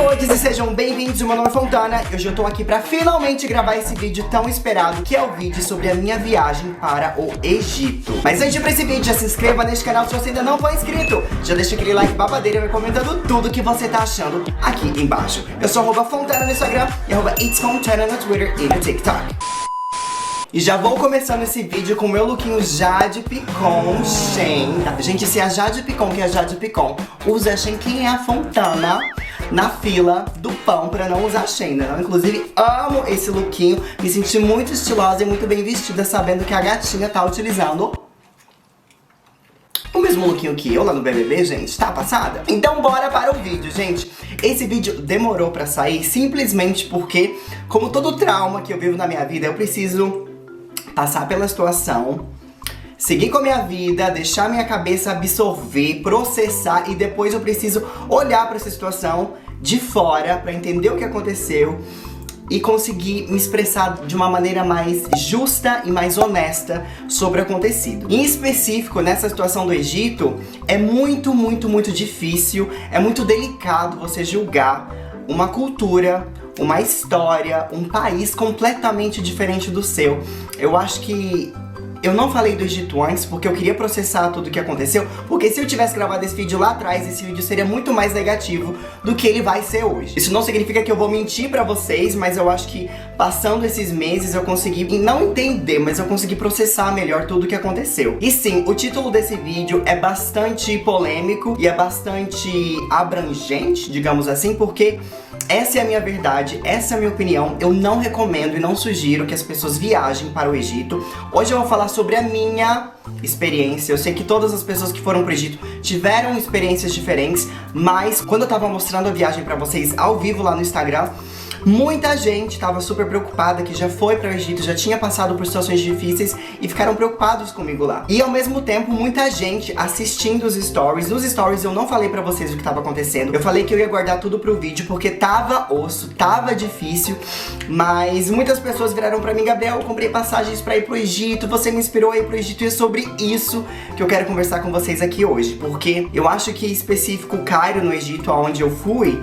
todos e sejam bem-vindos, meu nome é Fontana. Hoje eu tô aqui pra finalmente gravar esse vídeo tão esperado, que é o vídeo sobre a minha viagem para o Egito. Mas antes de ir pra esse vídeo, já se inscreva neste canal se você ainda não for inscrito. Já deixa aquele like babadeiro e vai comentando tudo que você tá achando aqui embaixo. Eu sou @Fontana no Instagram e @It'sFontana no Twitter e no TikTok. E já vou começando esse vídeo com o meu lookinho Jade Picon Shein. Gente, se a Jade Picon, que é a Jade Picon, usa Shein, quem é a Fontana na fila do pão pra não usar Shein, né? Inclusive, amo esse lookinho. Me senti muito estilosa e muito bem vestida, sabendo que a gatinha tá utilizando o mesmo lookinho que eu lá no BBB, gente. Tá passada? Então bora para o vídeo, gente. Esse vídeo demorou pra sair simplesmente porque, como todo trauma que eu vivo na minha vida, eu preciso passar pela situação, seguir com a minha vida, deixar minha cabeça absorver, processar, e depois eu preciso olhar pra essa situação de fora pra entender o que aconteceu e conseguir me expressar de uma maneira mais justa e mais honesta sobre o acontecido. Em específico, nessa situação do Egito, é muito difícil, é muito delicado você julgar uma cultura, uma história, um país completamente diferente do seu. Eu acho que eu não falei do Egito antes porque eu queria processar tudo o que aconteceu, porque se eu tivesse gravado esse vídeo lá atrás, esse vídeo seria muito mais negativo do que ele vai ser hoje. Isso não significa que eu vou mentir pra vocês, mas eu acho que passando esses meses eu consegui, não entender, mas eu consegui processar melhor tudo o que aconteceu. E sim, o título desse vídeo é bastante polêmico e é bastante abrangente, digamos assim, porque essa é a minha verdade, essa é a minha opinião. Eu não recomendo e não sugiro que as pessoas viajem para o Egito. Hoje eu vou falar sobre a minha experiência. Eu sei que todas as pessoas que foram pro Egito tiveram experiências diferentes, mas quando eu tava mostrando a viagem pra vocês ao vivo lá no Instagram, muita gente tava super preocupada, que já foi para o Egito, já tinha passado por situações difíceis e ficaram preocupados comigo lá. E ao mesmo tempo, muita gente assistindo os stories. Nos stories eu não falei pra vocês o que tava acontecendo. Eu falei que eu ia guardar tudo pro vídeo porque tava osso, tava difícil. Mas muitas pessoas viraram pra mim: Gabriel, eu comprei passagens pra ir pro Egito, você me inspirou a ir pro Egito. E é sobre isso que eu quero conversar com vocês aqui hoje. Porque eu acho que em específico o Cairo, no Egito, aonde eu fui,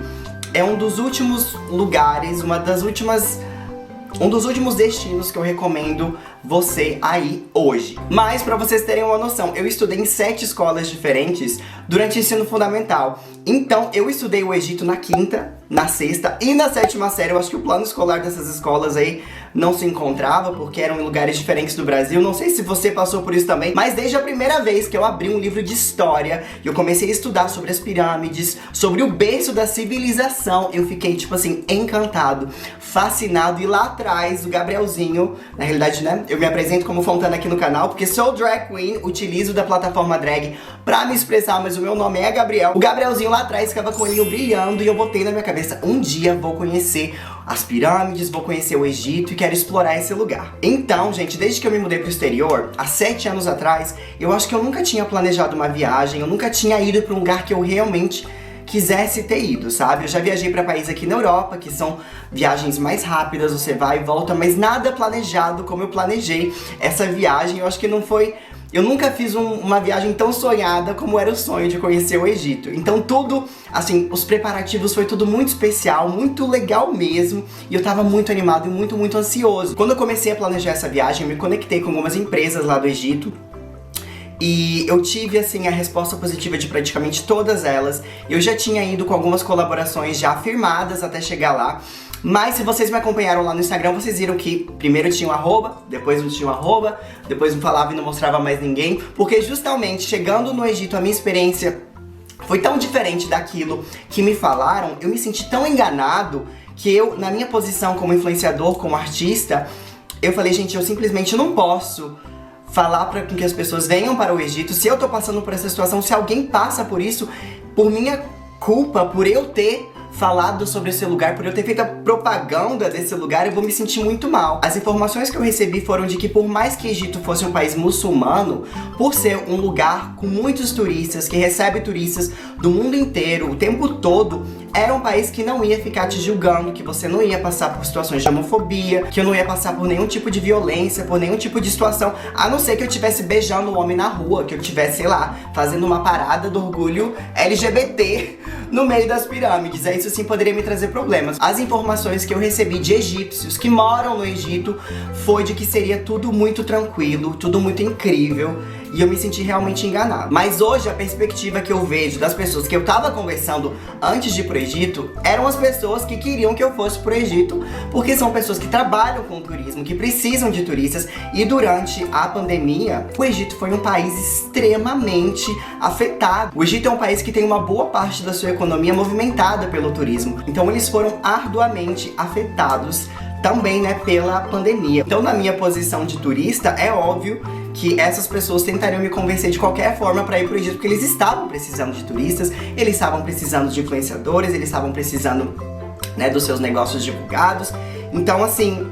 é um dos últimos lugares, um dos últimos destinos que eu recomendo você aí hoje. Mas pra vocês terem uma noção, eu estudei em 7 escolas diferentes durante o ensino fundamental. Então eu estudei o Egito na 5ª, na 6ª e na 7ª série. Eu acho que o plano escolar dessas escolas aí não se encontrava, porque eram em lugares diferentes do Brasil. Não sei se você passou por isso também, mas desde a primeira vez que eu abri um livro de história e eu comecei a estudar sobre as pirâmides, sobre o berço da civilização, eu fiquei, tipo assim, encantado, fascinado. E lá atrás, o Gabrielzinho, na realidade, né, eu me apresento como Fontana aqui no canal, porque sou drag queen, utilizo da plataforma drag pra me expressar, mas o meu nome é Gabriel. O Gabrielzinho lá atrás ficava com o olhinho brilhando e eu botei na minha cabeça: um dia vou conhecer as pirâmides, vou conhecer o Egito e quero explorar esse lugar. Então, gente, desde que eu me mudei pro exterior, há 7 anos atrás, eu acho que eu nunca tinha planejado uma viagem, eu nunca tinha ido pra um lugar que eu realmente quisesse ter ido, sabe? Eu já viajei pra países aqui na Europa, que são viagens mais rápidas, você vai e volta, mas nada planejado como eu planejei essa viagem. Eu acho que não foi... Eu nunca fiz uma viagem tão sonhada como era o sonho de conhecer o Egito. Então tudo, assim, os preparativos foi tudo muito especial, muito legal mesmo. E eu tava muito animado e muito ansioso. Quando eu comecei a planejar essa viagem, eu me conectei com algumas empresas lá do Egito. E eu tive, assim, a resposta positiva de praticamente todas elas. Eu já tinha ido com algumas colaborações já firmadas até chegar lá. Mas se vocês me acompanharam lá no Instagram, vocês viram que primeiro tinha um arroba, depois não tinha um arroba, depois não falava e não mostrava mais ninguém. Porque justamente, chegando no Egito, a minha experiência foi tão diferente daquilo que me falaram. Eu me senti tão enganado que eu, na minha posição como influenciador, como artista, eu falei: gente, eu simplesmente não posso falar para que as pessoas venham para o Egito. Se eu tô passando por essa situação, se alguém passa por isso, por minha culpa, por eu ter falado sobre esse lugar, por eu ter feito a propaganda desse lugar, eu vou me sentir muito mal. As informações que eu recebi foram de que, por mais que o Egito fosse um país muçulmano, por ser um lugar com muitos turistas, que recebe turistas do mundo inteiro o tempo todo, era um país que não ia ficar te julgando, que você não ia passar por situações de homofobia, que eu não ia passar por nenhum tipo de violência, por nenhum tipo de situação, a não ser que eu estivesse beijando um homem na rua, que eu estivesse, sei lá, fazendo uma parada do orgulho LGBT no meio das pirâmides. Isso sim poderia me trazer problemas. As informações que eu recebi de egípcios que moram no Egito foi de que seria tudo muito tranquilo, tudo muito incrível, e eu me senti realmente enganado. Mas hoje a perspectiva que eu vejo das pessoas que eu tava conversando antes de ir pro Egito eram as pessoas que queriam que eu fosse pro Egito, porque são pessoas que trabalham com turismo, que precisam de turistas, e durante a pandemia o Egito foi um país extremamente afetado. O Egito é um país que tem uma boa parte da sua economia movimentada pelo turismo, então eles foram arduamente afetados também, né, pela pandemia. Então, na minha posição de turista, é óbvio que essas pessoas tentariam me convencer de qualquer forma para ir pro Egito, porque eles estavam precisando de turistas, eles estavam precisando de influenciadores, eles estavam precisando, né, dos seus negócios divulgados. Então, assim,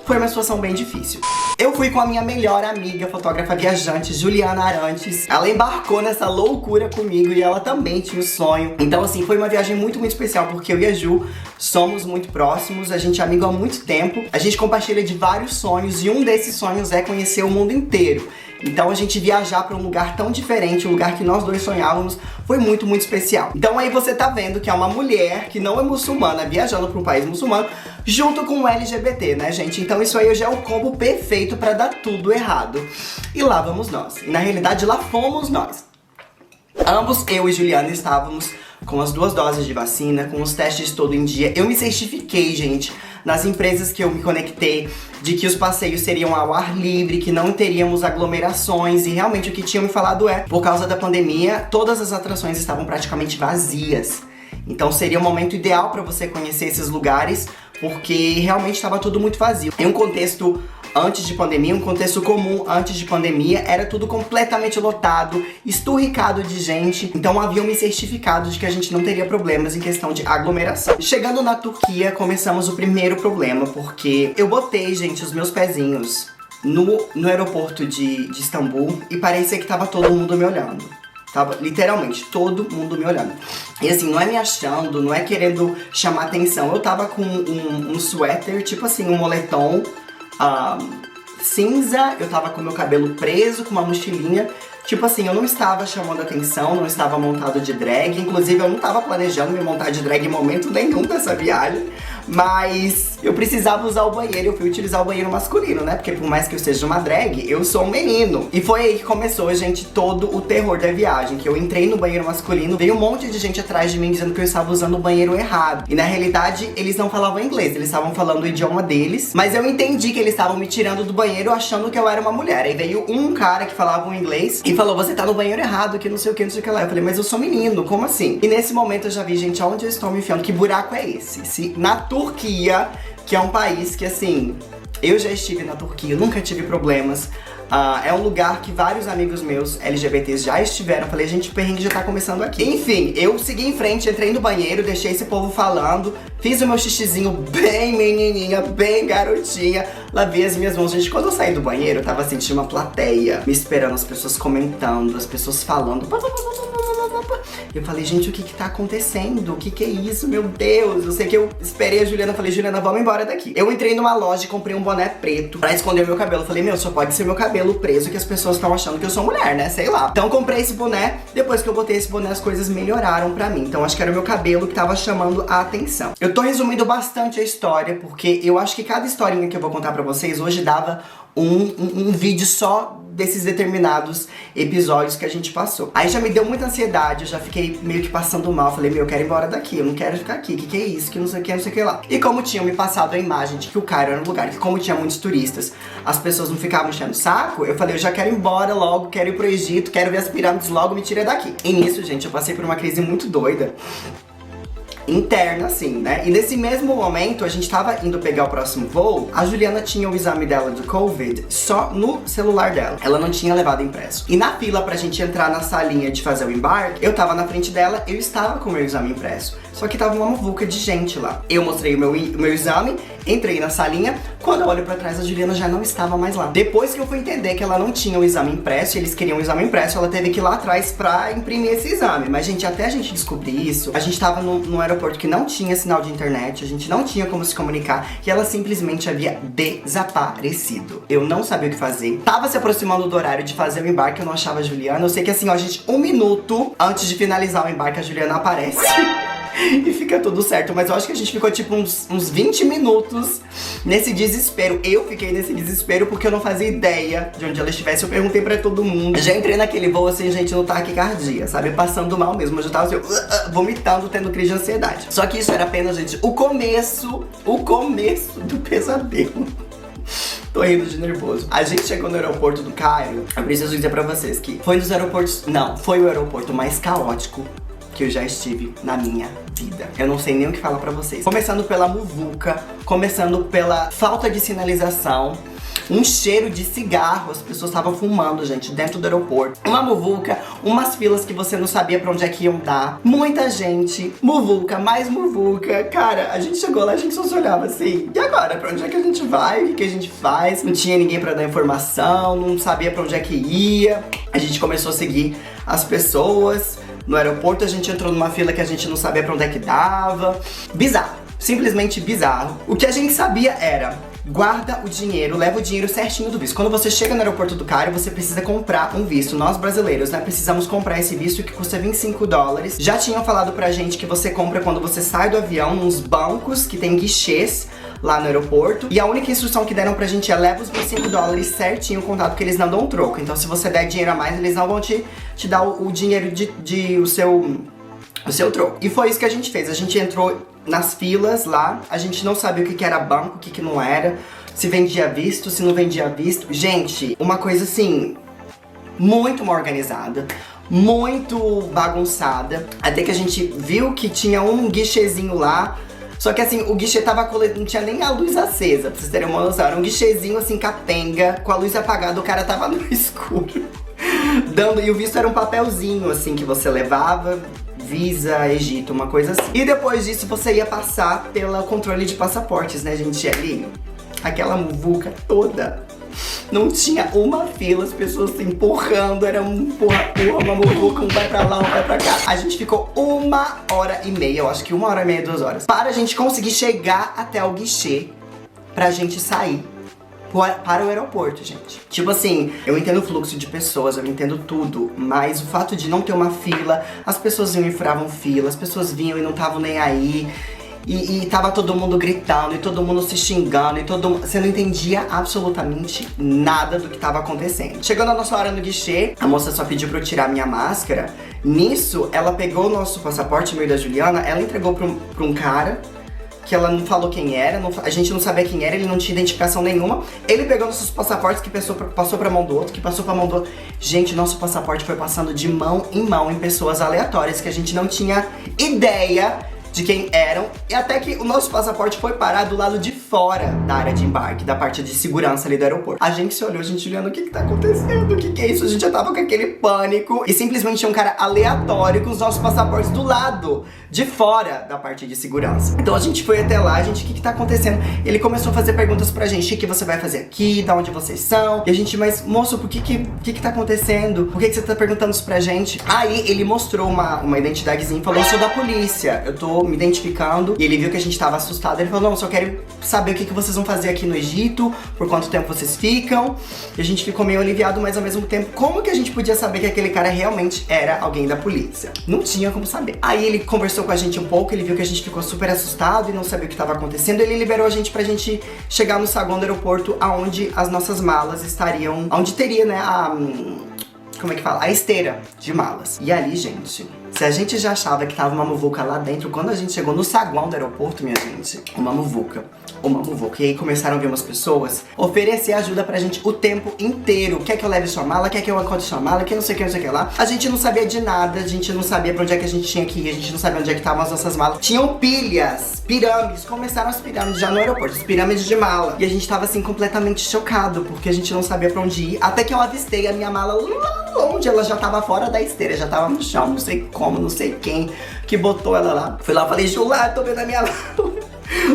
foi uma situação bem difícil. Eu fui com a minha melhor amiga, fotógrafa viajante, Juliana Arantes. Ela embarcou nessa loucura comigo e ela também tinha o sonho. Então, assim, foi uma viagem muito, muito especial, porque eu e a Ju somos muito próximos, a gente é amigo há muito tempo, a gente compartilha de vários sonhos e um desses sonhos é conhecer o mundo inteiro. Então a gente viajar para um lugar tão diferente, um lugar que nós dois sonhávamos, foi muito, muito especial. Então aí você tá vendo que é uma mulher que não é muçulmana viajando para um país muçulmano junto com o LGBT, né, gente? Então isso aí já é o combo perfeito para dar tudo errado. E lá vamos nós. E na realidade lá fomos nós. Ambos, eu e Juliana, estávamos com as 2 doses de vacina, com os testes todo em dia. Eu me certifiquei, gente, nas empresas que eu me conectei, de que os passeios seriam ao ar livre, que não teríamos aglomerações, e realmente o que tinham me falado é, por causa da pandemia, todas as atrações estavam praticamente vazias. Então seria o momento ideal para você conhecer esses lugares, porque realmente estava tudo muito vazio. Em um contexto antes de pandemia, um contexto comum antes de pandemia, era tudo completamente lotado, esturricado de gente, então haviam me certificado de que a gente não teria problemas em questão de aglomeração. Chegando na Turquia, começamos o primeiro problema, porque eu botei, gente, os meus pezinhos no aeroporto de Istambul e parecia que tava todo mundo me olhando. Tava literalmente todo mundo me olhando. E assim, não é me achando, não é querendo chamar atenção. Eu tava com um suéter, tipo assim, um moletom cinza, eu tava com meu cabelo preso, com uma mochilinha. Tipo assim, eu não estava chamando atenção, não estava montado de drag. Inclusive, eu não estava planejando me montar de drag em momento nenhum dessa viagem. Mas eu precisava usar o banheiro, eu fui utilizar o banheiro masculino, né? Porque por mais que eu seja uma drag, eu sou um menino. E foi aí que começou, gente, todo o terror da viagem. Que eu entrei no banheiro masculino, veio um monte de gente atrás de mim dizendo que eu estava usando o banheiro errado. E na realidade, eles não falavam inglês, eles estavam falando o idioma deles. Mas eu entendi que eles estavam me tirando do banheiro achando que eu era uma mulher. Aí veio um cara que falava um inglês e falou, você tá no banheiro errado, que não sei o que, não sei o que lá. Eu falei, mas eu sou menino, como assim? E nesse momento eu já vi, gente, aonde eu estou me enfiando, que buraco é esse? Se na Turquia, que é um país que, assim, eu já estive na Turquia, nunca tive problemas. É um lugar que vários amigos meus LGBTs já estiveram. Falei, gente, o perrengue já tá começando aqui. Enfim, eu segui em frente, entrei no banheiro, deixei esse povo falando, fiz o meu xixizinho bem menininha, bem garotinha, lavei as minhas mãos. Gente, quando eu saí do banheiro, eu tava sentindo uma plateia me esperando, as pessoas comentando, as pessoas falando. Eu falei, gente, o que tá acontecendo? O que é isso, meu Deus? Eu sei que eu esperei a Juliana, falei, Juliana, vamos embora daqui. Eu entrei numa loja e comprei um boné preto pra esconder o meu cabelo. Eu falei, meu, só pode ser meu cabelo preso, que as pessoas estão achando que eu sou mulher, né? Sei lá. Então comprei esse boné, depois que eu botei esse boné, as coisas melhoraram pra mim. Então acho que era o meu cabelo que tava chamando a atenção. Eu tô resumindo bastante a história, porque eu acho que cada historinha que eu vou contar pra vocês hoje dava um vídeo só desses determinados episódios que a gente passou. Aí já me deu muita ansiedade, eu já fiquei meio que passando mal. Falei, meu, eu quero ir embora daqui, eu não quero ficar aqui, que é isso, que não sei o que, não sei o que lá. E como tinham me passado a imagem de que o Cairo era um lugar que, como tinha muitos turistas, as pessoas não ficavam enchendo o saco, eu falei, eu já quero ir embora logo, quero ir pro Egito, quero ver as pirâmides logo, me tira daqui. E nisso, gente, eu passei por uma crise muito doida, interna, assim, né? E nesse mesmo momento, a gente tava indo pegar o próximo voo, a Juliana tinha o exame dela do Covid só no celular dela. Ela não tinha levado impresso. E na fila pra gente entrar na salinha de fazer o embarque, eu tava na frente dela, eu estava com o meu exame impresso. Só que tava uma muvuca de gente lá. Eu mostrei o meu exame, entrei na salinha. Quando eu olho pra trás, a Juliana já não estava mais lá. Depois que eu fui entender que ela não tinha o exame impresso, eles queriam o exame impresso, ela teve que ir lá atrás pra imprimir esse exame. Mas, gente, até a gente descobrir isso, a gente tava num aeroporto que não tinha sinal de internet, a gente não tinha como se comunicar, e ela simplesmente havia desaparecido. Eu não sabia o que fazer. Tava se aproximando do horário de fazer o embarque, eu não achava a Juliana. Eu sei que assim, ó, gente, 1 minuto antes de finalizar o embarque, a Juliana aparece. E fica tudo certo, mas eu acho que a gente ficou tipo uns 20 minutos nesse desespero. Eu fiquei nesse desespero porque eu não fazia ideia de onde ela estivesse. Eu perguntei pra todo mundo. Já entrei naquele voo assim, gente, no taquicardia, sabe? Passando mal mesmo. Eu já tava assim, vomitando, tendo crise de ansiedade. Só que isso era apenas, gente, o começo do pesadelo. Tô rindo de nervoso. A gente chegou no aeroporto do Cairo. Eu preciso dizer pra vocês que foi dos aeroportos... Não, foi o aeroporto mais caótico que eu já estive na minha vida. Eu não sei nem o que falar pra vocês. Começando pela muvuca, começando pela falta de sinalização, um cheiro de cigarro, as pessoas estavam fumando, gente, dentro do aeroporto. Uma muvuca, umas filas que você não sabia pra onde é que iam dar. Muita gente, muvuca, mais muvuca. Cara, a gente chegou lá, a gente só se olhava assim, e agora? Pra onde é que a gente vai? O que a gente faz? Não tinha ninguém pra dar informação, não sabia pra onde é que ia. A gente começou a seguir as pessoas. No aeroporto a gente entrou numa fila que a gente não sabia pra onde é que dava. Bizarro, simplesmente bizarro. O que a gente sabia era: guarda o dinheiro, leva o dinheiro certinho do visto. Quando você chega no aeroporto do Cairo, você precisa comprar um visto. Nós brasileiros, né, precisamos comprar esse visto que custa $25. Já tinham falado pra gente que você compra quando você sai do avião, nos bancos que tem guichês lá no aeroporto. E a única instrução que deram pra gente é: leva os $25 certinho contado, porque eles não dão troco. Então se você der dinheiro a mais, eles não vão te dar o dinheiro o seu troco. E foi isso que a gente fez. A gente entrou nas filas lá, a gente não sabia o que era banco, o que não era, se vendia visto, se não vendia visto. Gente, uma coisa assim, muito mal organizada, muito bagunçada. Até que a gente viu que tinha um guichezinho lá. Só que assim, o guichê tava não tinha nem a luz acesa, pra vocês terem uma noção. Era um guichezinho assim, capenga, com a luz apagada, o cara tava no escuro. E o visto era um papelzinho assim, que você levava, Visa, Egito, uma coisa assim. E depois disso você ia passar pelo controle de passaportes, né, gente? Ali, aquela muvuca toda. Não tinha uma fila, as pessoas se empurrando, era um porra, uma muvuca, um vai pra lá, um vai pra cá. A gente ficou 1h30, eu acho que 1h30, 2 horas, para a gente conseguir chegar até o guichê, pra gente sair para o aeroporto, gente. Tipo assim, eu entendo o fluxo de pessoas, eu entendo tudo, mas o fato de não ter uma fila, as pessoas iam e furavam fila, as pessoas vinham e não estavam nem aí. E tava todo mundo gritando, e todo mundo se xingando, você não entendia absolutamente nada do que tava acontecendo. Chegando a nossa hora no guichê, a moça só pediu pra eu tirar minha máscara. Nisso, ela pegou o nosso passaporte, meu e da Juliana, ela entregou pra um cara, que ela não falou quem era, a gente não sabia quem era, ele não tinha identificação nenhuma. Ele pegou nossos passaportes, que passou pra mão do outro, que passou pra mão do outro. Gente, nosso passaporte foi passando de mão em pessoas aleatórias, que a gente não tinha ideia de quem eram, e até que o nosso passaporte foi parar do lado de fora da área de embarque, da parte de segurança ali do aeroporto. A gente se olhou, a gente olhando, o que tá acontecendo? O que é isso? A gente já tava com aquele pânico, e simplesmente tinha um cara aleatório com os nossos passaportes do lado de fora da parte de segurança. Então a gente foi até lá, a gente, o que tá acontecendo? Ele começou a fazer perguntas pra gente: o que você vai fazer aqui? Da onde vocês são? E a gente, mas moço, por que tá acontecendo? Por que você tá perguntando isso pra gente? Aí ele mostrou uma identidadezinha e falou: eu sou da polícia, eu tô me identificando. E ele viu que a gente tava assustado, ele falou: não, só quero saber o que vocês vão fazer aqui no Egito, por quanto tempo vocês ficam. E a gente ficou meio aliviado, mas ao mesmo tempo, como que a gente podia saber que aquele cara realmente era alguém da polícia? Não tinha como saber. Aí ele conversou com a gente um pouco, ele viu que a gente ficou super assustado e não sabia o que estava acontecendo. Ele liberou a gente pra gente chegar no saguão do aeroporto, aonde as nossas malas estariam, onde teria, né, como é que fala? A esteira de malas. E ali, gente, se a gente já achava que tava uma muvuca lá dentro, quando a gente chegou no saguão do aeroporto, minha gente, uma muvuca. E aí começaram a vir umas pessoas oferecer ajuda pra gente o tempo inteiro. Quer que eu leve sua mala? Quer que eu acorde sua mala? Quer não sei o que, não sei o que lá. A gente não sabia de nada, a gente não sabia pra onde é que a gente tinha que ir, a gente não sabia onde é que estavam as nossas malas. Tinham pirâmides, começaram as pirâmides já no aeroporto, as pirâmides de mala. E a gente tava assim completamente chocado, porque a gente não sabia pra onde ir, até que eu avistei a minha mala lá onde ela já tava fora da esteira, já tava no chão, não sei como, não sei quem que botou ela lá. Fui lá, falei, Jula, tô vendo a minha mala.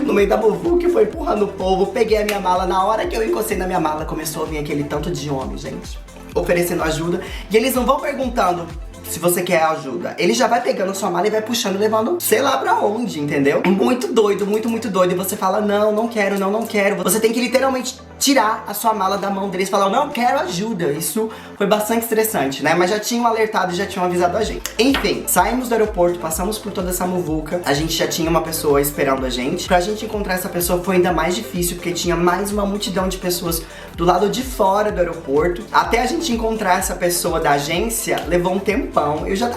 No meio da muvuca, foi empurrando o povo, peguei a minha mala. Na hora que eu encostei na minha mala, começou a vir aquele tanto de homem, gente, oferecendo ajuda. E eles não vão perguntando se você quer ajuda. Ele já vai pegando a sua mala e vai puxando, levando sei lá pra onde, entendeu? Muito doido, muito doido. E você fala, não quero, não quero. Você tem que literalmente tirar a sua mala da mão deles e falar, não quero ajuda. Isso foi bastante estressante, né? Mas já tinham alertado e já tinham avisado a gente. Enfim, saímos do aeroporto, passamos por toda essa muvuca. A gente já tinha uma pessoa esperando a gente. Pra gente encontrar essa pessoa foi ainda mais difícil, porque tinha mais uma multidão de pessoas do lado de fora do aeroporto. Até a gente encontrar essa pessoa da agência, levou um tempão. Eu já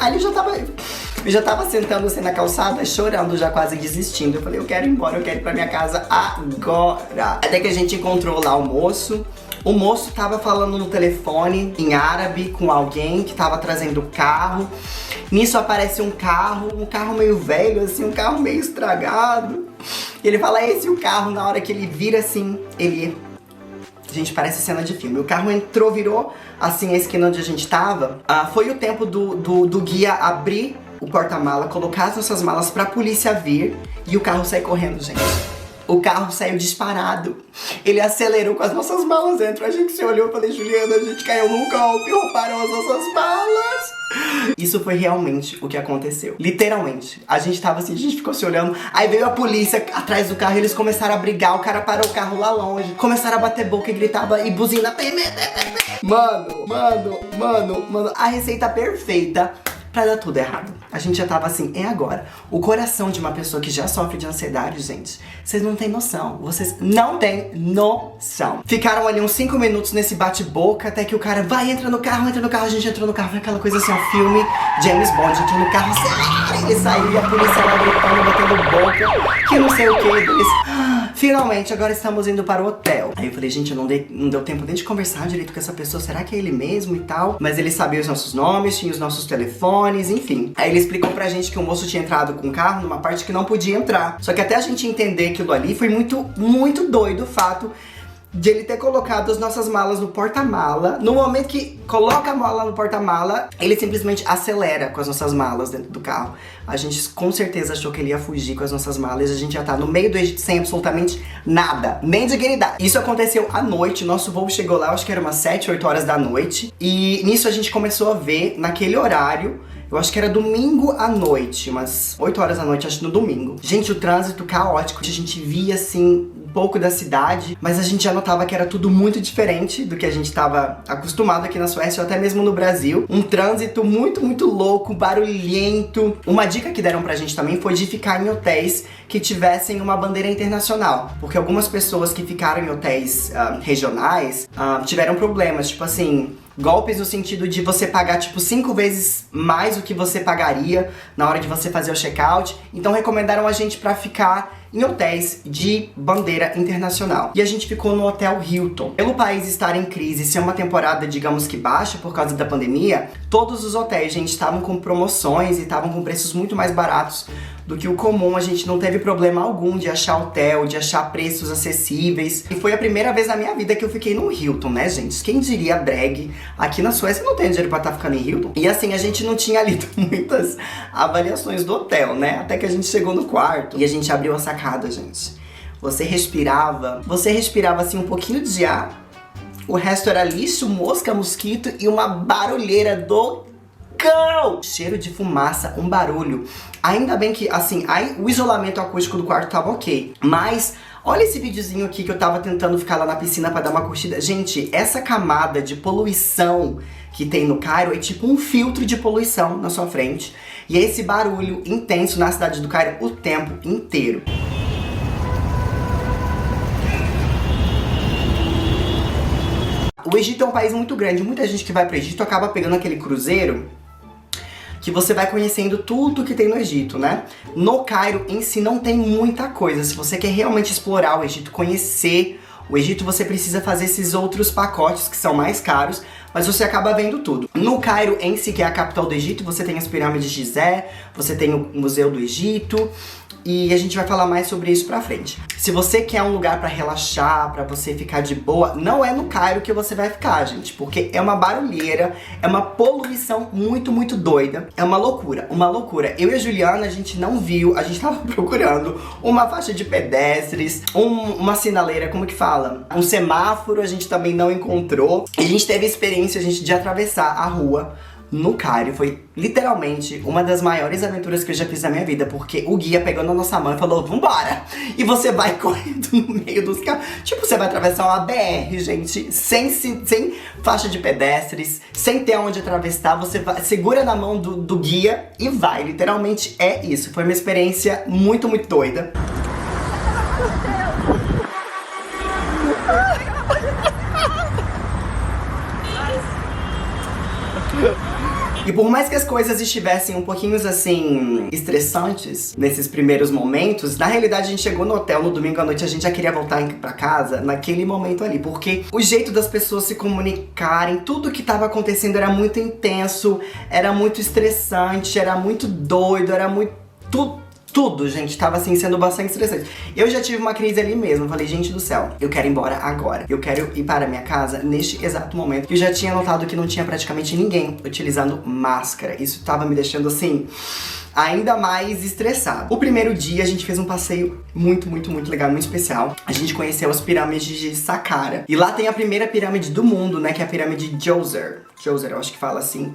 tava sentando assim na calçada, chorando, já quase desistindo. Eu falei, eu quero ir embora, eu quero ir pra minha casa agora. Até que a gente encontrou lá o moço. O moço tava falando no telefone em árabe com alguém que tava trazendo o carro. Nisso aparece um carro meio velho, assim, um carro meio estragado. E ele fala, esse é o carro. Na hora que ele vira assim, ele... Gente, parece cena de filme. O carro entrou, virou assim a esquina onde a gente tava. Foi o tempo do guia abrir o porta-mala, colocar as nossas malas pra polícia vir e o carro sair correndo, gente. O carro saiu disparado. Ele acelerou com as nossas malas dentro. A gente se olhou e falei, Juliana, a gente caiu num golpe, roubaram as nossas malas. Isso foi realmente o que aconteceu. Literalmente. A gente tava assim, a gente ficou se olhando. Aí veio a polícia atrás do carro e eles começaram a brigar. O cara parou o carro lá longe. Começaram a bater boca e gritava e buzina. Mano, a receita perfeita pra dar tudo errado. A gente já tava assim, é agora. O coração de uma pessoa que já sofre de ansiedade, gente, vocês não têm noção. Vocês não têm noção. Ficaram ali uns 5 minutos nesse bate-boca, até que o cara vai, entra no carro. A gente entrou no carro, foi aquela coisa assim, ó, filme James Bond, entrou no carro, acelera, ele saiu e a polícia lá gritando, batendo boca, que não sei o que. Eles, finalmente, agora estamos indo para o hotel. Aí eu falei, gente, não deu tempo nem de conversar direito com essa pessoa, será que é ele mesmo e tal? Mas ele sabia os nossos nomes, tinha os nossos telefones, enfim. Aí ele explicou pra gente que o moço tinha entrado com o carro numa parte que não podia entrar. Só que até a gente entender aquilo ali, foi muito doido o fato de ele ter colocado as nossas malas no porta-mala. No momento que coloca a mala no porta-mala, ele simplesmente acelera com as nossas malas dentro do carro. A gente com certeza achou que ele ia fugir com as nossas malas. A gente já tá no meio do Egito sem absolutamente nada, nem dignidade. Isso aconteceu à noite, nosso voo chegou lá, acho que era umas 7, 8 horas da noite. E nisso a gente começou a ver, naquele horário, eu acho que era domingo à noite, umas 8 horas da noite, acho que no domingo. Gente, o trânsito caótico, a gente via assim um pouco da cidade, mas a gente já notava que era tudo muito diferente do que a gente tava acostumado aqui na Suécia ou até mesmo no Brasil. Um trânsito muito louco, barulhento. Uma dica que deram pra gente também foi de ficar em hotéis que tivessem uma bandeira internacional, porque algumas pessoas que ficaram em hotéis regionais tiveram problemas, tipo assim, golpes no sentido de você pagar, tipo, 5 vezes mais do que você pagaria na hora de você fazer o check-out. Então recomendaram a gente pra ficar em hotéis de bandeira internacional. E a gente ficou no Hotel Hilton. Pelo país estar em crise, ser uma temporada, digamos que baixa por causa da pandemia, todos os hotéis, gente, estavam com promoções e estavam com preços muito mais baratos do que o comum. A gente não teve problema algum de achar hotel, de achar preços acessíveis. E foi a primeira vez na minha vida que eu fiquei no Hilton, né, gente? Quem diria brag? Aqui na Suécia não tem dinheiro pra estar ficando em Hilton. E assim, a gente não tinha lido muitas avaliações do hotel, né? Até que a gente chegou no quarto e a gente abriu a sacada, gente. Você respirava assim um pouquinho de ar. O resto era lixo, mosca, mosquito e uma barulheira do cão! Cheiro de fumaça, um barulho. Ainda bem que, assim, o isolamento acústico do quarto tava ok. Mas, olha esse videozinho aqui que eu tava tentando ficar lá na piscina pra dar uma curtida. Gente, essa camada de poluição que tem no Cairo é tipo um filtro de poluição na sua frente. E é esse barulho intenso na cidade do Cairo o tempo inteiro. O Egito é um país muito grande. Muita gente que vai pro Egito acaba pegando aquele cruzeiro que você vai conhecendo tudo que tem no Egito, né? No Cairo em si não tem muita coisa. Se você quer realmente explorar o Egito, conhecer o Egito, você precisa fazer esses outros pacotes que são mais caros, mas você acaba vendo tudo. No Cairo em si, que é a capital do Egito, você tem as pirâmides de Gizé, você tem o Museu do Egito, e a gente vai falar mais sobre isso pra frente. Se você quer um lugar pra relaxar, pra você ficar de boa, não é no Cairo que você vai ficar, gente, porque é uma barulheira, é uma poluição muito, muito doida, é uma loucura, uma loucura. Eu e a Juliana, a gente não viu, a gente tava procurando uma faixa de pedestres, uma sinaleira, como que fala? Um semáforo, a gente também não encontrou. E a gente teve a experiência, de atravessar a rua no Cairo. Foi literalmente uma das maiores aventuras que eu já fiz na minha vida, porque o guia pegou na nossa mão e falou, vambora! E você vai correndo no meio dos carros. Tipo, você vai atravessar uma BR, gente, sem faixa de pedestres, sem ter onde atravessar, você vai, segura na mão do guia e vai. Literalmente é isso. Foi uma experiência muito, muito doida. E por mais que as coisas estivessem um pouquinho assim, estressantes nesses primeiros momentos, na realidade a gente chegou no hotel no domingo à noite, a gente já queria voltar pra casa naquele momento ali, porque o jeito das pessoas se comunicarem, tudo que tava acontecendo era muito intenso, era muito estressante, era muito doido, era muito... Tudo, gente, tava assim, sendo bastante estressante. Eu já tive uma crise ali mesmo, eu falei, gente do céu, eu quero ir embora agora. Eu quero ir para a minha casa neste exato momento. Eu já tinha notado que não tinha praticamente ninguém utilizando máscara. Isso tava me deixando assim, ainda mais estressado. O primeiro dia a gente fez um passeio muito, muito, muito legal, muito especial. A gente conheceu as pirâmides de Saqqara. E lá tem a primeira pirâmide do mundo, né, que é a pirâmide de Djoser. Djoser, eu acho que fala assim.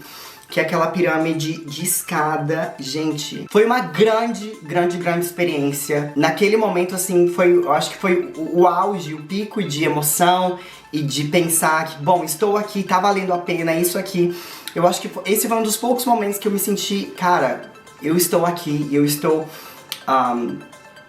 Que é aquela pirâmide de escada. Gente, foi uma grande, grande, grande experiência. Naquele momento, assim, eu acho que foi o auge, o pico de emoção e de pensar que, bom, estou aqui, tá valendo a pena, isso aqui. Eu acho que esse foi um dos poucos momentos que eu me senti, cara, eu estou aqui, eu estou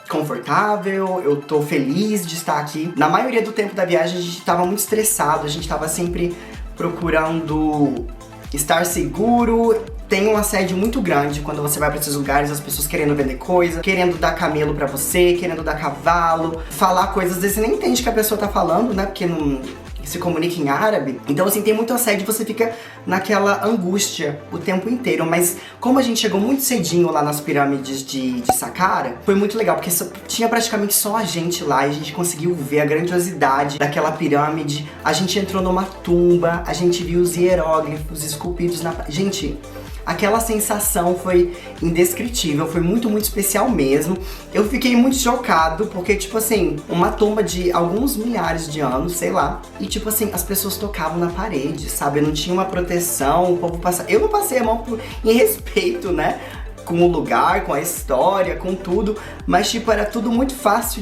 confortável, eu tô feliz de estar aqui. Na maioria do tempo da viagem, a gente tava muito estressado, a gente tava sempre procurando estar seguro. Tem um assédio muito grande quando você vai pra esses lugares, as pessoas querendo vender coisa, querendo dar camelo pra você, querendo dar cavalo, falar coisas, às vezes você nem entende o que a pessoa tá falando, né, porque não se comunica em árabe. Então assim, tem muito assédio, você fica naquela angústia o tempo inteiro. Mas como a gente chegou muito cedinho lá nas pirâmides de Saqqara, foi muito legal, porque tinha praticamente só a gente lá e a gente conseguiu ver a grandiosidade daquela pirâmide. A gente entrou numa tumba, a gente viu os hieróglifos esculpidos na... Gente, aquela sensação foi indescritível, foi muito, muito especial mesmo. Eu fiquei muito chocado, porque, tipo assim, uma tumba de alguns milhares de anos, sei lá, e tipo assim, as pessoas tocavam na parede, sabe? Não tinha uma proteção, o povo passava... Eu não passei a mão em respeito, né? Com o lugar, com a história, com tudo, mas tipo, era tudo muito fácil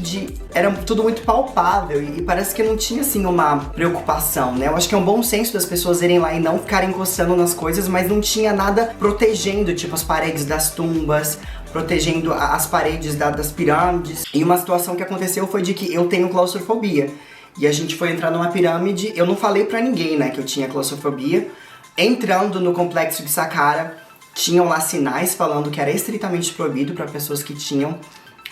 era tudo muito palpável e parece que não tinha assim uma preocupação, né? Eu acho que é um bom senso das pessoas irem lá e não ficarem encostando nas coisas, mas não tinha nada protegendo, tipo, as paredes das tumbas, protegendo as paredes das pirâmides. E uma situação que aconteceu foi de que eu tenho claustrofobia. E a gente foi entrar numa pirâmide, eu não falei pra ninguém, né, que eu tinha claustrofobia. Entrando no complexo de Saqqara, tinham lá sinais falando que era estritamente proibido para pessoas que tinham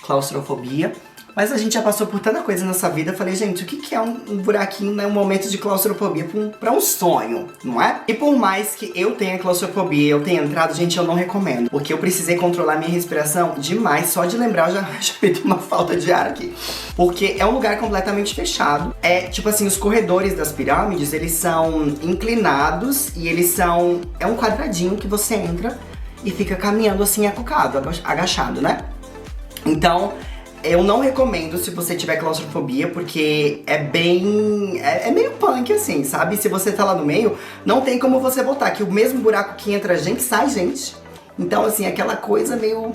claustrofobia. Mas a gente já passou por tanta coisa nessa vida, eu falei, gente, o que é um buraquinho, né, um momento de claustrofobia pra um sonho, não é? E por mais que eu tenha claustrofobia, eu tenha entrado, gente, eu não recomendo. Porque eu precisei controlar minha respiração demais, só de lembrar eu já me deu uma falta de ar aqui. Porque é um lugar completamente fechado. É, tipo assim, os corredores das pirâmides, eles são inclinados e eles são... É um quadradinho que você entra e fica caminhando assim, acucado, agachado, né? Então... eu não recomendo se você tiver claustrofobia, porque é bem... É meio punk, assim, sabe? Se você tá lá no meio, não tem como você voltar, que o mesmo buraco que entra gente, sai gente. Então, assim, aquela coisa meio...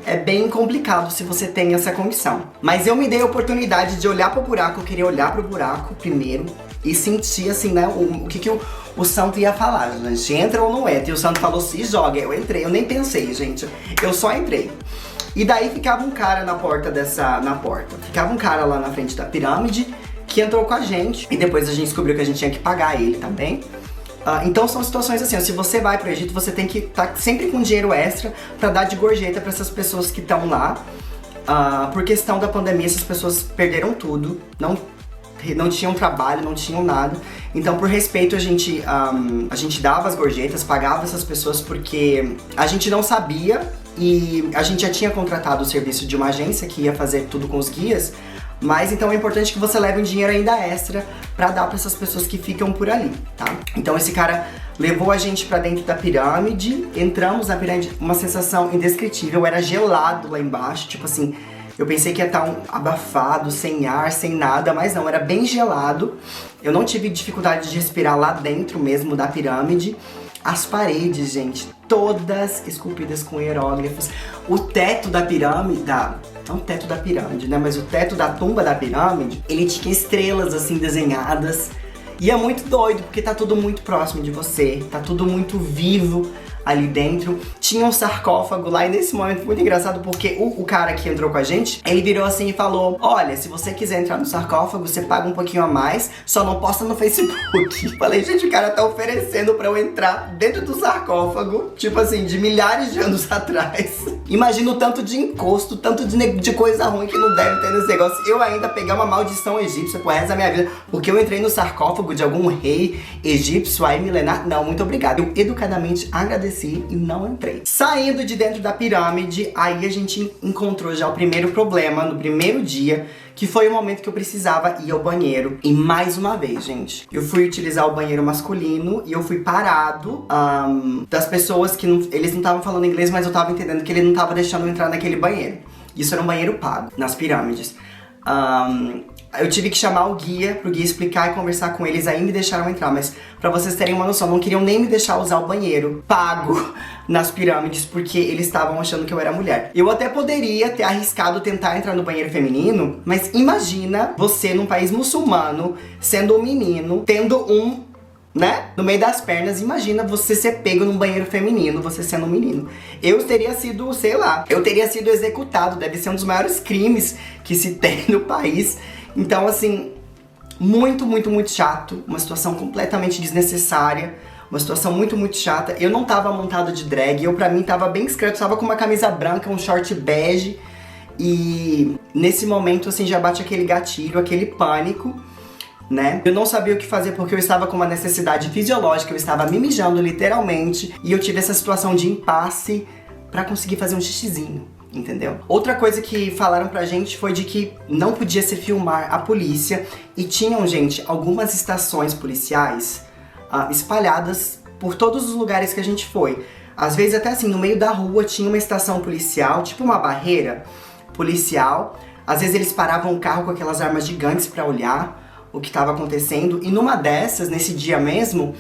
é bem complicado se você tem essa condição. Mas eu me dei a oportunidade de olhar pro buraco, eu queria olhar pro buraco primeiro e sentir, assim, né, o que o santo ia falar, gente. Entra ou não entra? E o santo falou, se joga. Eu entrei, eu nem pensei, gente. Eu só entrei. E daí ficava um cara ficava um cara lá na frente da pirâmide que entrou com a gente. E depois a gente descobriu que a gente tinha que pagar ele também. Então são situações assim, ó, se você vai pro Egito, você tem que estar sempre com dinheiro extra pra dar de gorjeta pra essas pessoas que estão lá. Por questão da pandemia, essas pessoas perderam tudo, não tinham trabalho, não tinham nada. Então, por respeito, a gente dava as gorjetas, pagava essas pessoas, porque a gente não sabia e a gente já tinha contratado o serviço de uma agência que ia fazer tudo com os guias, mas então é importante que você leve um dinheiro ainda extra pra dar pra essas pessoas que ficam por ali, tá? Então esse cara levou a gente pra dentro da pirâmide, entramos na pirâmide, uma sensação indescritível, era gelado lá embaixo, tipo assim, eu pensei que ia estar abafado, sem ar, sem nada, mas não, era bem gelado. Eu não tive dificuldade de respirar lá dentro mesmo da pirâmide. As paredes, gente, todas esculpidas com hieróglifos. O teto da pirâmide, não o teto da pirâmide, né, mas o teto da tumba da pirâmide, ele tinha estrelas assim desenhadas. E é muito doido, porque tá tudo muito próximo de você, tá tudo muito vivo ali dentro. Tinha um sarcófago lá e nesse momento muito engraçado porque o cara que entrou com a gente, ele virou assim e falou: olha, se você quiser entrar no sarcófago, você paga um pouquinho a mais, só não posta no Facebook. Falei, gente, o cara tá oferecendo pra eu entrar dentro do sarcófago, tipo assim, de milhares de anos atrás. Imagina o tanto de encosto, tanto de coisa ruim que não deve ter nesse negócio. Eu ainda peguei uma maldição egípcia pro resto da minha vida, porque eu entrei no sarcófago de algum rei egípcio aí milenar. Não, muito obrigado. Eu educadamente agradeci e não entrei. Saindo de dentro da pirâmide, aí a gente encontrou já o primeiro problema no primeiro dia, que foi o momento que eu precisava ir ao banheiro. E mais uma vez, gente, eu fui utilizar o banheiro masculino e eu fui parado das pessoas que eles não estavam falando inglês, mas eu tava entendendo que ele não tava deixando eu entrar naquele banheiro. Isso era um banheiro pago, nas pirâmides. Eu tive que chamar o guia, pro guia explicar e conversar com eles, aí me deixaram entrar, mas pra vocês terem uma noção, não queriam nem me deixar usar o banheiro pago nas pirâmides, porque eles estavam achando que eu era mulher. Eu até poderia ter arriscado tentar entrar no banheiro feminino, mas imagina você num país muçulmano, sendo um menino, tendo né, no meio das pernas, imagina você ser pego num banheiro feminino, você sendo um menino. Eu teria sido, sei lá, eu teria sido executado, deve ser um dos maiores crimes que se tem no país. Então, assim, muito, muito, muito chato, uma situação completamente desnecessária, uma situação muito, muito chata. Eu não tava montado de drag, pra mim tava bem discreto, tava com uma camisa branca, um short bege, e nesse momento, assim, já bate aquele gatilho, aquele pânico, né? Eu não sabia o que fazer porque eu estava com uma necessidade fisiológica, eu estava me mijando literalmente, e eu tive essa situação de impasse pra conseguir fazer um xixizinho. Entendeu? Outra coisa que falaram pra gente foi de que não podia se filmar a polícia e tinham, gente, algumas estações policiais espalhadas por todos os lugares que a gente foi. Às vezes até assim, no meio da rua tinha uma estação policial, tipo uma barreira policial. Às vezes eles paravam o carro com aquelas armas gigantes pra olhar o que estava acontecendo. E numa dessas, nesse dia mesmo,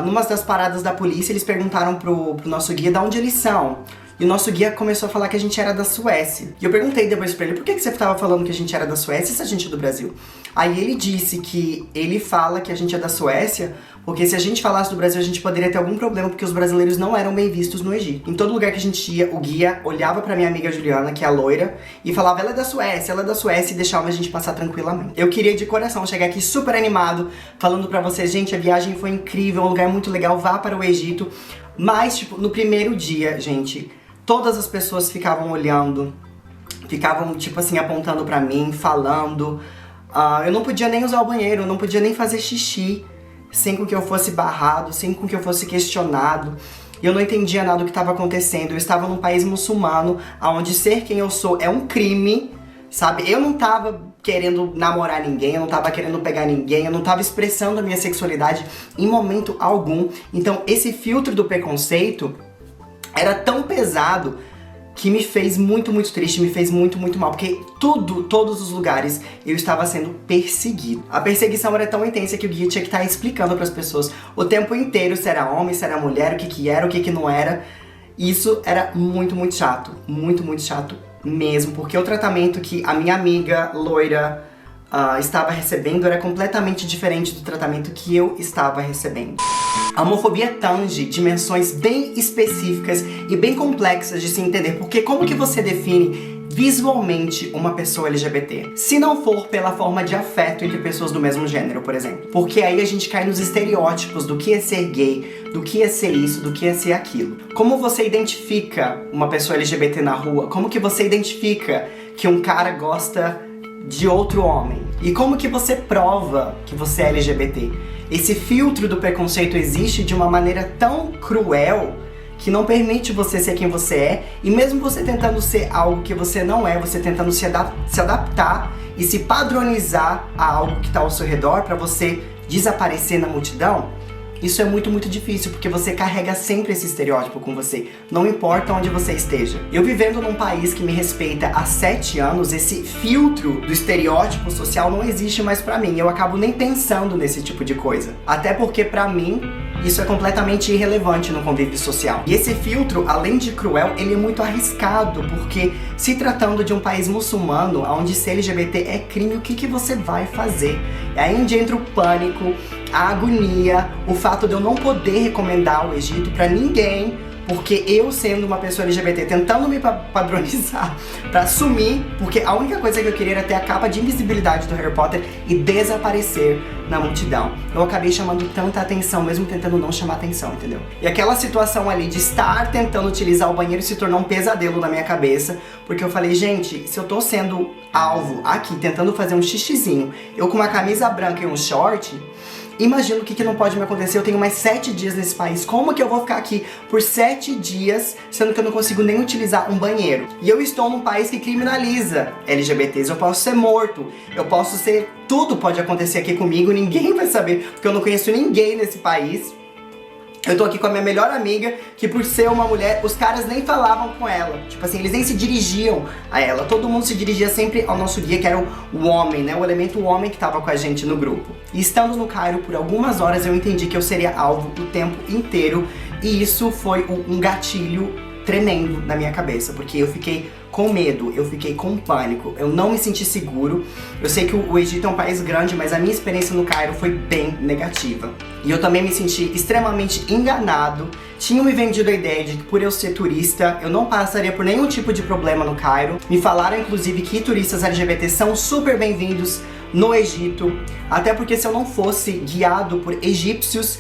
numa das paradas da polícia, eles perguntaram pro nosso guia de onde eles são. E o nosso guia começou a falar que a gente era da Suécia. E eu perguntei depois pra ele, por que você tava falando que a gente era da Suécia se a gente é do Brasil? Aí ele disse que ele fala que a gente é da Suécia porque se a gente falasse do Brasil a gente poderia ter algum problema porque os brasileiros não eram bem vistos no Egito. Em todo lugar que a gente ia, o guia olhava pra minha amiga Juliana, que é a loira, e falava, ela é da Suécia, e deixava a gente passar tranquilamente. Eu queria de coração chegar aqui super animado, falando pra vocês, gente, a viagem foi incrível, um lugar muito legal, vá para o Egito. Mas, tipo, no primeiro dia, gente, todas as pessoas ficavam olhando, ficavam, tipo assim, apontando pra mim, falando. Eu não podia nem usar o banheiro, eu não podia nem fazer xixi sem com que eu fosse barrado, sem com que eu fosse questionado. Eu não entendia nada do que estava acontecendo. Eu estava num país muçulmano, onde ser quem eu sou é um crime, sabe? Eu não tava querendo namorar ninguém, eu não tava querendo pegar ninguém, eu não tava expressando a minha sexualidade em momento algum. Então esse filtro do preconceito era tão pesado que me fez muito, muito triste, me fez muito, muito mal. Porque todos os lugares, eu estava sendo perseguido. A perseguição era tão intensa que o guia tinha que estar explicando para as pessoas o tempo inteiro se era homem, se era mulher, o que era, o que não era. Isso era muito, muito chato. Muito, muito chato mesmo. Porque o tratamento que a minha amiga loira estava recebendo era completamente diferente do tratamento que eu estava recebendo. A homofobia tange dimensões bem específicas e bem complexas de se entender, porque como que você define visualmente uma pessoa LGBT? Se não for pela forma de afeto entre pessoas do mesmo gênero, por exemplo. Porque aí a gente cai nos estereótipos do que é ser gay, do que é ser isso, do que é ser aquilo. Como você identifica uma pessoa LGBT na rua? Como que você identifica que um cara gosta de outro homem? E como que você prova que você é LGBT? Esse filtro do preconceito existe de uma maneira tão cruel que não permite você ser quem você é, e mesmo você tentando ser algo que você não é, você tentando se adaptar e se padronizar a algo que está ao seu redor para você desaparecer na multidão, isso é muito, muito difícil, porque você carrega sempre esse estereótipo com você, não importa onde você esteja. Eu vivendo num país que me respeita há 7 anos, esse filtro do estereótipo social não existe mais pra mim. Eu acabo nem pensando nesse tipo de coisa. Até porque pra mim, isso é completamente irrelevante no convívio social. E esse filtro, além de cruel, ele é muito arriscado, porque se tratando de um país muçulmano, onde ser LGBT é crime, o que você vai fazer? É aí onde entra o pânico, a agonia, o fato de eu não poder recomendar o Egito pra ninguém, porque eu sendo uma pessoa LGBT tentando me padronizar pra assumir, porque a única coisa que eu queria era ter a capa de invisibilidade do Harry Potter e desaparecer na multidão. Eu acabei chamando tanta atenção, mesmo tentando não chamar atenção, entendeu? E aquela situação ali de estar tentando utilizar o banheiro se tornou um pesadelo na minha cabeça, porque eu falei, gente, se eu tô sendo alvo aqui, tentando fazer um xixizinho, eu com uma camisa branca e um short, imagina o que não pode me acontecer. Eu tenho mais 7 dias nesse país. Como que eu vou ficar aqui por 7 dias, sendo que eu não consigo nem utilizar um banheiro? E eu estou num país que criminaliza LGBTs. Eu posso ser morto, eu posso ser... Tudo pode acontecer aqui comigo, ninguém vai saber, porque eu não conheço ninguém nesse país. Eu tô aqui com a minha melhor amiga, que por ser uma mulher, os caras nem falavam com ela. Tipo assim, eles nem se dirigiam a ela. Todo mundo se dirigia sempre ao nosso guia, que era o homem, né? O elemento homem que tava com a gente no grupo. E estando no Cairo por algumas horas, eu entendi que eu seria alvo o tempo inteiro. E isso foi um gatilho tremendo na minha cabeça, porque eu fiquei com medo, eu fiquei com pânico, eu não me senti seguro. Eu sei que o Egito é um país grande, mas a minha experiência no Cairo foi bem negativa. E eu também me senti extremamente enganado. Tinham me vendido a ideia de que por eu ser turista, eu não passaria por nenhum tipo de problema no Cairo. Me falaram inclusive que turistas LGBT são super bem-vindos no Egito, até porque se eu não fosse guiado por egípcios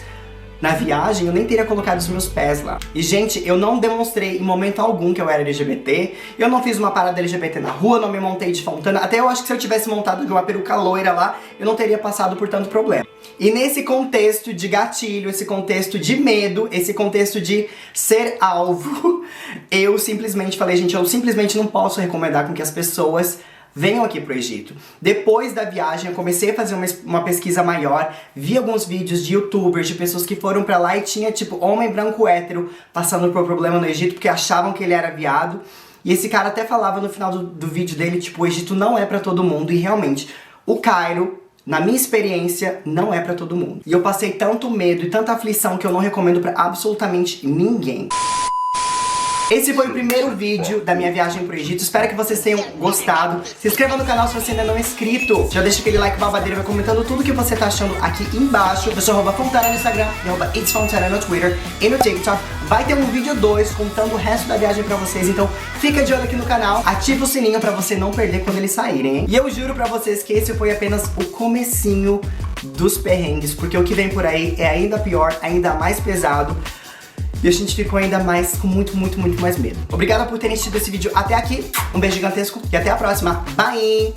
na viagem, eu nem teria colocado os meus pés lá. E, gente, eu não demonstrei em momento algum que eu era LGBT. Eu não fiz uma parada LGBT na rua, não me montei de Fontana. Até eu acho que se eu tivesse montado de uma peruca loira lá, eu não teria passado por tanto problema. E nesse contexto de gatilho, esse contexto de medo, esse contexto de ser alvo, eu simplesmente falei, gente, eu simplesmente não posso recomendar com que as pessoas venham aqui pro Egito. Depois da viagem, eu comecei a fazer uma pesquisa maior, vi alguns vídeos de youtubers, de pessoas que foram pra lá e tinha, tipo, homem branco hétero passando por problema no Egito porque achavam que ele era viado. E esse cara até falava no final do vídeo dele, tipo, o Egito não é pra todo mundo. E realmente, o Cairo, na minha experiência, não é pra todo mundo. E eu passei tanto medo e tanta aflição que eu não recomendo pra absolutamente ninguém. Esse foi o primeiro vídeo da minha viagem pro Egito. Espero que vocês tenham gostado. Se inscreva no canal se você ainda não é inscrito. Já deixa aquele like babadeiro, vai comentando tudo que você tá achando aqui embaixo. Eu sou @Fontana no Instagram e @It'sFontana no Twitter e no TikTok. Vai ter um vídeo 2 contando o resto da viagem pra vocês, então fica de olho aqui no canal, ativa o sininho pra você não perder quando eles saírem, hein? E eu juro pra vocês que esse foi apenas o comecinho dos perrengues, porque o que vem por aí é ainda pior, ainda mais pesado. E a gente ficou ainda mais com muito mais medo. Obrigada por terem assistido esse vídeo até aqui. Um beijo gigantesco e até a próxima. Bye!